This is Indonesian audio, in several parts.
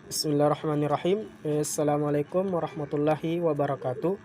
Bismillahirrahmanirrahim. Assalamualaikum warahmatullahi wabarakatuh.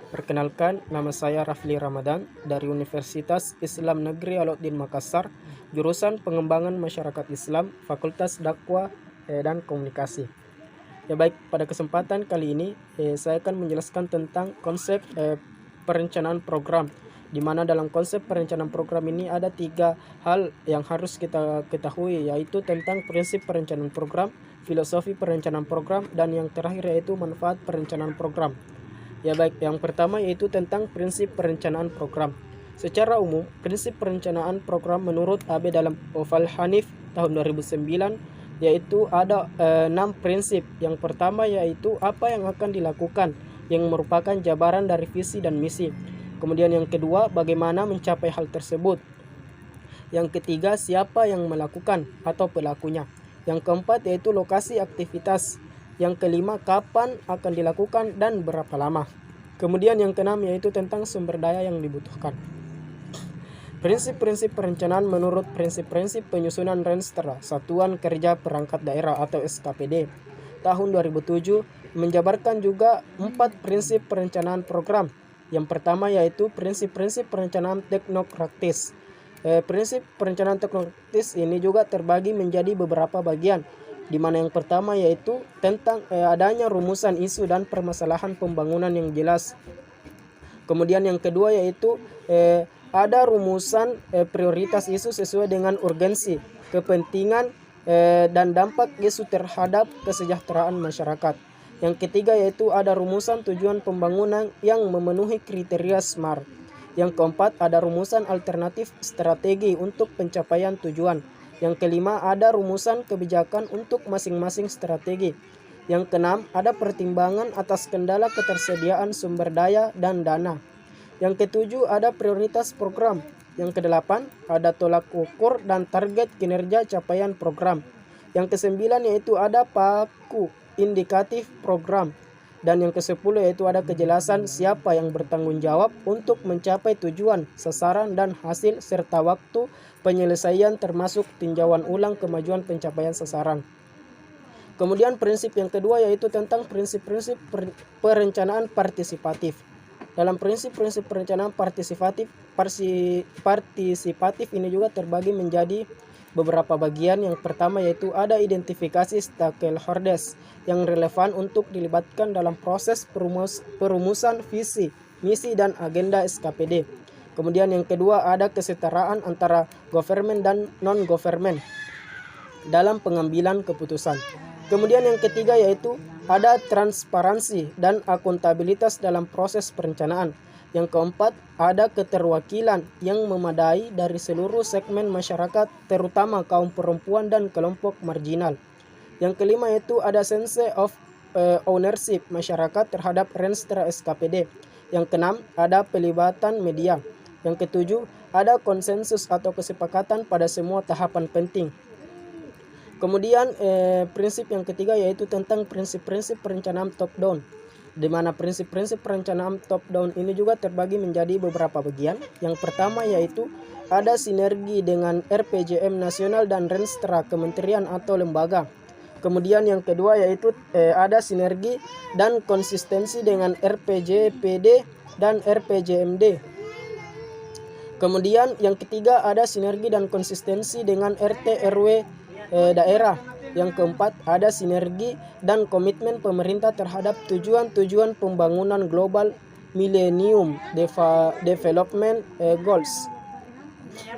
Perkenalkan, nama saya Rafli Ramadan dari Universitas Islam Negeri Alauddin Makassar, jurusan Pengembangan Masyarakat Islam, Fakultas Dakwah dan Komunikasi. Ya baik, pada kesempatan kali ini saya akan menjelaskan tentang konsep perencanaan program, di mana dalam konsep perencanaan program ini ada 3 hal yang harus kita ketahui, yaitu tentang prinsip perencanaan program, filosofi perencanaan program, dan yang terakhir yaitu manfaat perencanaan program. Ya baik, yang pertama yaitu tentang prinsip perencanaan program. Secara umum, prinsip perencanaan program menurut AB dalam Oval Hanif tahun 2009 yaitu ada 6 prinsip. Yang pertama yaitu apa yang akan dilakukan, yang merupakan jabaran dari visi dan misi. Kemudian yang kedua, bagaimana mencapai hal tersebut. Yang ketiga, siapa yang melakukan atau pelakunya. Yang keempat yaitu lokasi aktivitas. Yang kelima, kapan akan dilakukan dan berapa lama. Kemudian yang keenam yaitu tentang sumber daya yang dibutuhkan. Prinsip-prinsip perencanaan menurut prinsip-prinsip penyusunan Renstra Satuan Kerja Perangkat Daerah atau SKPD tahun 2007 menjabarkan juga 4 prinsip perencanaan program. Yang pertama yaitu prinsip-prinsip perencanaan teknokratis. Prinsip perencanaan teknokratis ini juga terbagi menjadi beberapa bagian, di mana yang pertama yaitu tentang adanya rumusan isu dan permasalahan pembangunan yang jelas. Kemudian yang kedua yaitu ada rumusan prioritas isu sesuai dengan urgensi, kepentingan dan dampak isu terhadap kesejahteraan masyarakat. Yang ketiga yaitu ada rumusan tujuan pembangunan yang memenuhi kriteria SMART. Yang keempat, ada rumusan alternatif strategi untuk pencapaian tujuan. Yang kelima, ada rumusan kebijakan untuk masing-masing strategi. Yang keenam, ada pertimbangan atas kendala ketersediaan sumber daya dan dana. Yang ketujuh, ada prioritas program. Yang kedelapan, ada tolak ukur dan target kinerja capaian program. Yang kesembilan yaitu ada paku indikatif program. Dan yang ke-10 yaitu ada kejelasan siapa yang bertanggung jawab untuk mencapai tujuan, sasaran, dan hasil serta waktu penyelesaian termasuk tinjauan ulang kemajuan pencapaian sasaran. Kemudian prinsip yang kedua yaitu tentang prinsip-prinsip perencanaan partisipatif. Dalam prinsip-prinsip perencanaan partisipatif ini juga terbagi menjadi beberapa bagian. Yang pertama yaitu ada identifikasi stakeholders yang relevan untuk dilibatkan dalam proses perumusan visi, misi, dan agenda SKPD. Kemudian yang kedua ada kesetaraan antara government dan non-government dalam pengambilan keputusan. Kemudian yang ketiga yaitu ada transparansi dan akuntabilitas dalam proses perencanaan. Yang keempat, ada keterwakilan yang memadai dari seluruh segmen masyarakat, terutama kaum perempuan dan kelompok marginal. Yang kelima yaitu ada sense of ownership masyarakat terhadap Renstra SKPD. Yang keenam, ada pelibatan media. Yang ketujuh, ada konsensus atau kesepakatan pada semua tahapan penting. Kemudian prinsip yang ketiga yaitu tentang prinsip-prinsip perencanaan top-down, di mana prinsip-prinsip perencanaan top-down ini juga terbagi menjadi beberapa bagian. Yang pertama yaitu ada sinergi dengan RPJM nasional dan Renstra kementerian atau lembaga. Kemudian yang kedua yaitu ada sinergi dan konsistensi dengan RPJPD dan RPJMD. Kemudian yang ketiga ada sinergi dan konsistensi dengan RT RW daerah. Yang keempat, ada sinergi dan komitmen pemerintah terhadap tujuan-tujuan pembangunan global Millennium Development Goals.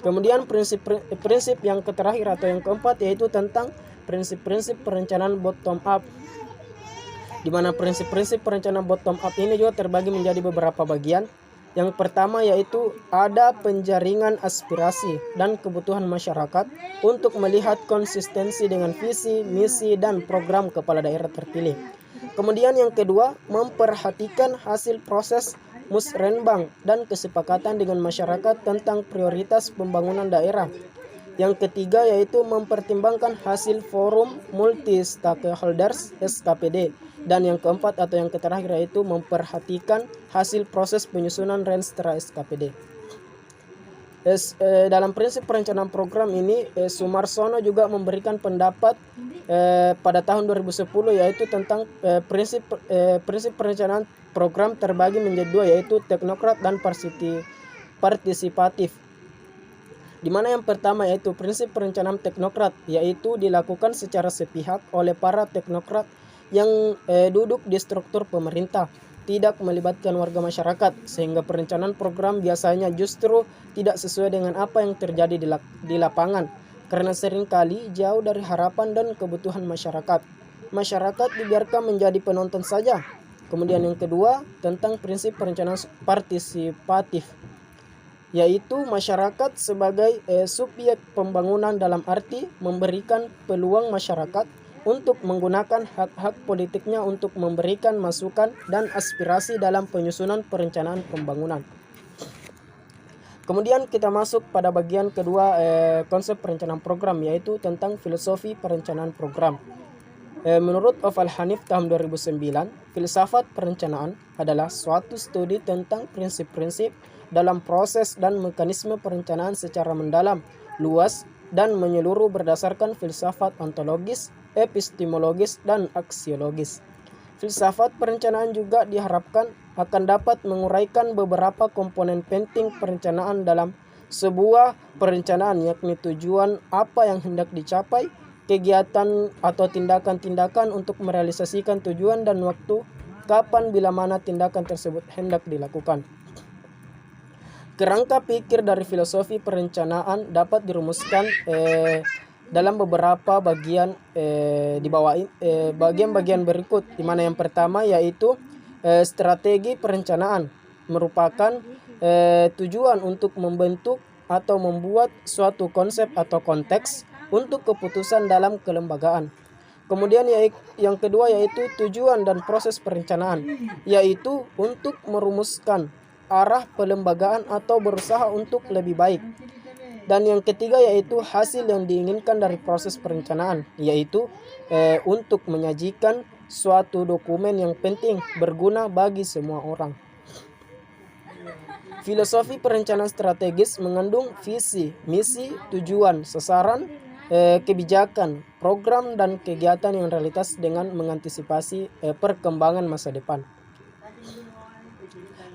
Kemudian prinsip yang terakhir atau yang keempat yaitu tentang prinsip-prinsip perencanaan bottom up, di mana prinsip-prinsip perencanaan bottom up ini juga terbagi menjadi beberapa bagian. Yang pertama yaitu ada penjaringan aspirasi dan kebutuhan masyarakat untuk melihat konsistensi dengan visi, misi, dan program kepala daerah terpilih. Kemudian yang kedua, memperhatikan hasil proses musrenbang dan kesepakatan dengan masyarakat tentang prioritas pembangunan daerah. Yang ketiga yaitu mempertimbangkan hasil forum multi stakeholders SKPD. Dan yang keempat atau yang terakhir yaitu memperhatikan hasil proses penyusunan Renstra SKPD. Dalam prinsip perencanaan program ini Sumarsono juga memberikan pendapat pada tahun 2010 yaitu tentang prinsip perencanaan program terbagi menjadi dua, yaitu teknokrat dan partisipatif. Di mana yang pertama yaitu prinsip perencanaan teknokrat, yaitu dilakukan secara sepihak oleh para teknokrat yang duduk di struktur pemerintah, tidak melibatkan warga masyarakat, sehingga perencanaan program biasanya justru tidak sesuai dengan apa yang terjadi di lapangan, karena seringkali jauh dari harapan dan kebutuhan masyarakat. Masyarakat dibiarkan menjadi penonton saja. Kemudian yang kedua tentang prinsip perencanaan partisipatif, yaitu masyarakat sebagai subjek pembangunan dalam arti memberikan peluang masyarakat untuk menggunakan hak-hak politiknya untuk memberikan masukan dan aspirasi dalam penyusunan perencanaan pembangunan. Kemudian kita masuk pada bagian kedua konsep perencanaan program, yaitu tentang filosofi perencanaan program. Menurut Oval Hanif tahun 2009, filsafat perencanaan adalah suatu studi tentang prinsip-prinsip dalam proses dan mekanisme perencanaan secara mendalam, luas, dan menyeluruh berdasarkan filsafat ontologis, epistemologis, dan aksiologis. Filsafat perencanaan juga diharapkan akan dapat menguraikan beberapa komponen penting perencanaan dalam sebuah perencanaan, yakni tujuan apa yang hendak dicapai, kegiatan atau tindakan-tindakan untuk merealisasikan tujuan, dan waktu kapan bila mana tindakan tersebut hendak dilakukan. Kerangka pikir dari filosofi perencanaan dapat dirumuskan dalam beberapa bagian di bawah bagian-bagian berikut, di mana yang pertama yaitu strategi perencanaan merupakan tujuan untuk membentuk atau membuat suatu konsep atau konteks untuk keputusan dalam kelembagaan. Kemudian yang kedua yaitu tujuan dan proses perencanaan, yaitu untuk merumuskan arah pelembagaan atau berusaha untuk lebih baik. Dan yang ketiga yaitu hasil yang diinginkan dari proses perencanaan, yaitu untuk menyajikan suatu dokumen yang penting berguna bagi semua orang. Filosofi perencanaan strategis mengandung visi, misi, tujuan, sasaran, kebijakan, program, dan kegiatan yang realitas dengan mengantisipasi perkembangan masa depan.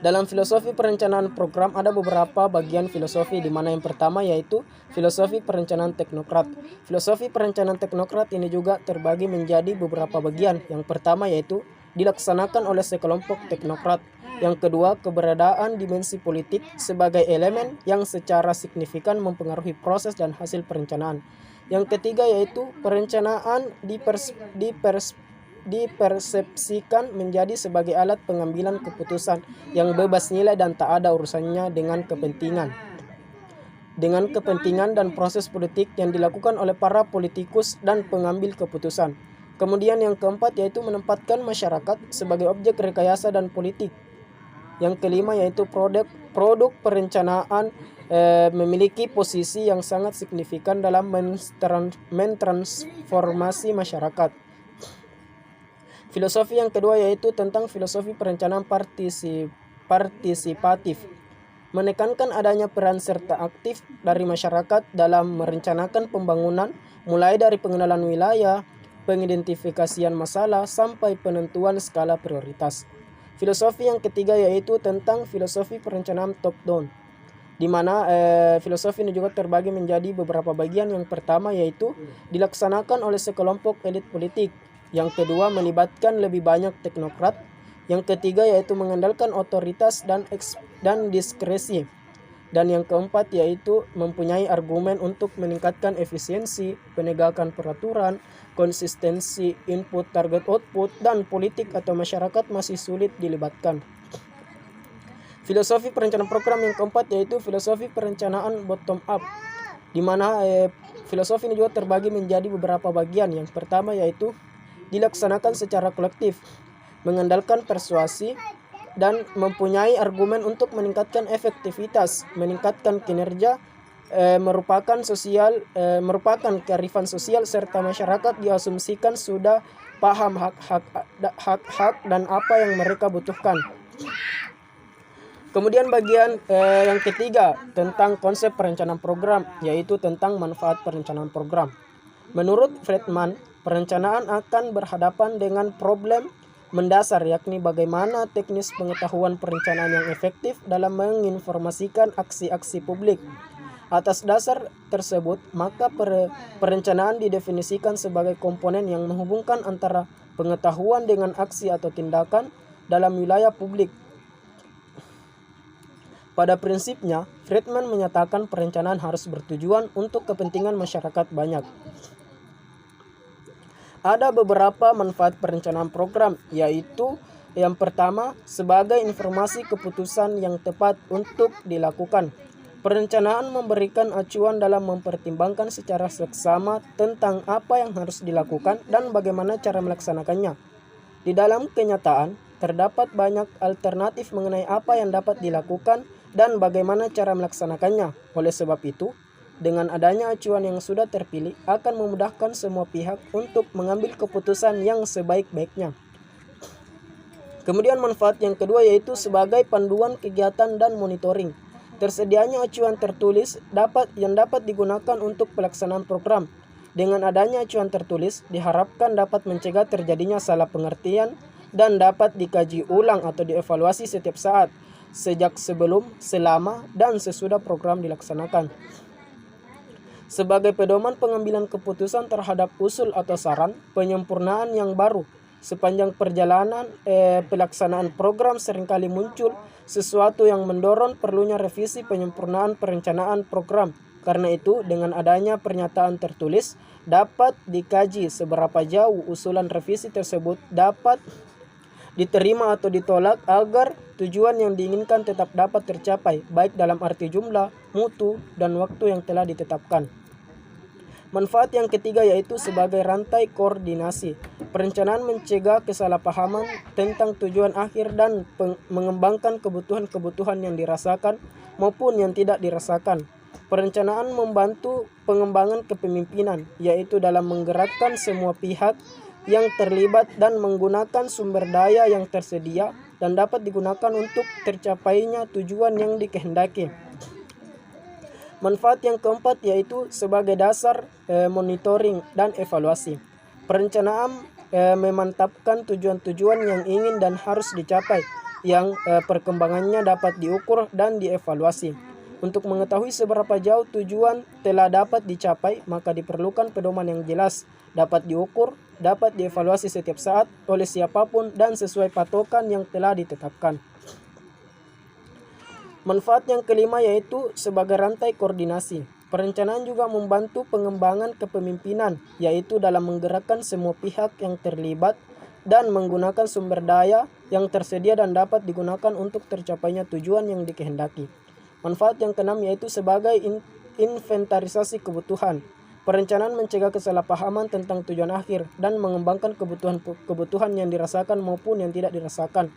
Dalam filosofi perencanaan program ada beberapa bagian filosofi, di mana yang pertama yaitu filosofi perencanaan teknokrat. Filosofi perencanaan teknokrat ini juga terbagi menjadi beberapa bagian. Yang pertama yaitu dilaksanakan oleh sekelompok teknokrat. Yang kedua, keberadaan dimensi politik sebagai elemen yang secara signifikan mempengaruhi proses dan hasil perencanaan. Yang ketiga yaitu perencanaan dipersepsikan menjadi sebagai alat pengambilan keputusan yang bebas nilai dan tak ada urusannya dengan kepentingan dan proses politik yang dilakukan oleh para politikus dan pengambil keputusan. Kemudian yang keempat yaitu menempatkan masyarakat sebagai objek rekayasa dan politik. Yang kelima yaitu produk perencanaan memiliki posisi yang sangat signifikan dalam mentransformasi masyarakat. Filosofi yang kedua yaitu tentang filosofi perencanaan partisipatif, menekankan adanya peran serta aktif dari masyarakat dalam merencanakan pembangunan, mulai dari pengenalan wilayah, pengidentifikasian masalah, sampai penentuan skala prioritas. Filosofi yang ketiga yaitu tentang filosofi perencanaan top-down, di mana filosofi ini juga terbagi menjadi beberapa bagian. Yang pertama yaitu dilaksanakan oleh sekelompok elit politik. Yang kedua melibatkan lebih banyak teknokrat. Yang ketiga yaitu mengandalkan otoritas dan diskresi. Dan yang keempat yaitu mempunyai argumen untuk meningkatkan efisiensi, penegakan peraturan, konsistensi input target output, dan politik atau masyarakat masih sulit dilibatkan. Filosofi perencanaan program yang keempat yaitu filosofi perencanaan bottom up, di mana filosofi ini juga terbagi menjadi beberapa bagian. Yang pertama yaitu dilaksanakan secara kolektif, mengandalkan persuasi, dan mempunyai argumen untuk meningkatkan efektivitas, meningkatkan kinerja, merupakan kearifan sosial, serta masyarakat diasumsikan sudah paham hak-hak dan apa yang mereka butuhkan. Kemudian bagian yang ketiga tentang konsep perencanaan program, yaitu tentang manfaat perencanaan program. Menurut Friedman, perencanaan akan berhadapan dengan problem mendasar, yakni bagaimana teknis pengetahuan perencanaan yang efektif dalam menginformasikan aksi-aksi publik. Atas dasar tersebut, maka perencanaan didefinisikan sebagai komponen yang menghubungkan antara pengetahuan dengan aksi atau tindakan dalam wilayah publik. Pada prinsipnya, Friedman menyatakan perencanaan harus bertujuan untuk kepentingan masyarakat banyak. Ada beberapa manfaat perencanaan program, yaitu yang pertama, sebagai informasi keputusan yang tepat untuk dilakukan. Perencanaan memberikan acuan dalam mempertimbangkan secara seksama tentang apa yang harus dilakukan dan bagaimana cara melaksanakannya. Di dalam kenyataan, terdapat banyak alternatif mengenai apa yang dapat dilakukan dan bagaimana cara melaksanakannya. Oleh sebab itu, dengan adanya acuan yang sudah terpilih akan memudahkan semua pihak untuk mengambil keputusan yang sebaik-baiknya. Kemudian manfaat yang kedua yaitu sebagai panduan kegiatan dan monitoring. Tersedianya acuan tertulis yang dapat digunakan untuk pelaksanaan program. Dengan adanya acuan tertulis diharapkan dapat mencegah terjadinya salah pengertian dan dapat dikaji ulang atau dievaluasi setiap saat, sejak sebelum, selama, dan sesudah program dilaksanakan. Sebagai pedoman pengambilan keputusan terhadap usul atau saran penyempurnaan yang baru, sepanjang perjalanan pelaksanaan program seringkali muncul sesuatu yang mendorong perlunya revisi penyempurnaan perencanaan program. Karena itu, dengan adanya pernyataan tertulis, dapat dikaji seberapa jauh usulan revisi tersebut dapat diterima atau ditolak agar tujuan yang diinginkan tetap dapat tercapai, baik dalam arti jumlah, mutu, dan waktu yang telah ditetapkan. Manfaat yang ketiga yaitu sebagai rantai koordinasi. Perencanaan mencegah kesalahpahaman tentang tujuan akhir dan mengembangkan kebutuhan-kebutuhan yang dirasakan maupun yang tidak dirasakan. Perencanaan membantu pengembangan kepemimpinan, yaitu dalam menggerakkan semua pihak yang terlibat dan menggunakan sumber daya yang tersedia dan dapat digunakan untuk tercapainya tujuan yang dikehendaki. Manfaat yang keempat yaitu sebagai dasar monitoring dan evaluasi. Perencanaan memantapkan tujuan-tujuan yang ingin dan harus dicapai, yang perkembangannya dapat diukur dan dievaluasi. Untuk mengetahui seberapa jauh tujuan telah dapat dicapai, maka diperlukan pedoman yang jelas, dapat diukur, dapat dievaluasi setiap saat oleh siapapun dan sesuai patokan yang telah ditetapkan. Manfaat yang kelima yaitu sebagai rantai koordinasi. Perencanaan juga membantu pengembangan kepemimpinan, yaitu dalam menggerakkan semua pihak yang terlibat dan menggunakan sumber daya yang tersedia dan dapat digunakan untuk tercapainya tujuan yang dikehendaki. Manfaat yang keenam yaitu sebagai inventarisasi kebutuhan. Perencanaan mencegah kesalahpahaman tentang tujuan akhir dan mengembangkan kebutuhan yang dirasakan maupun yang tidak dirasakan.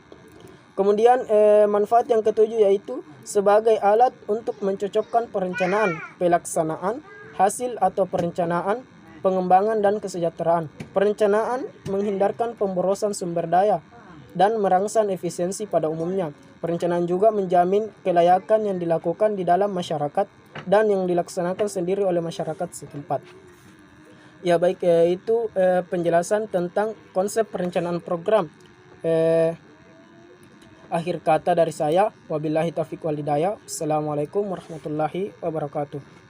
Kemudian manfaat yang ketujuh yaitu sebagai alat untuk mencocokkan perencanaan, pelaksanaan, hasil atau perencanaan, pengembangan dan kesejahteraan. Perencanaan menghindarkan pemborosan sumber daya dan merangsang efisiensi pada umumnya. Perencanaan juga menjamin kelayakan yang dilakukan di dalam masyarakat dan yang dilaksanakan sendiri oleh masyarakat setempat. Ya baik, itu penjelasan tentang konsep perencanaan program. Akhir kata dari saya, wabillahi taufiq wal hidayah. Assalamualaikum warahmatullahi wabarakatuh.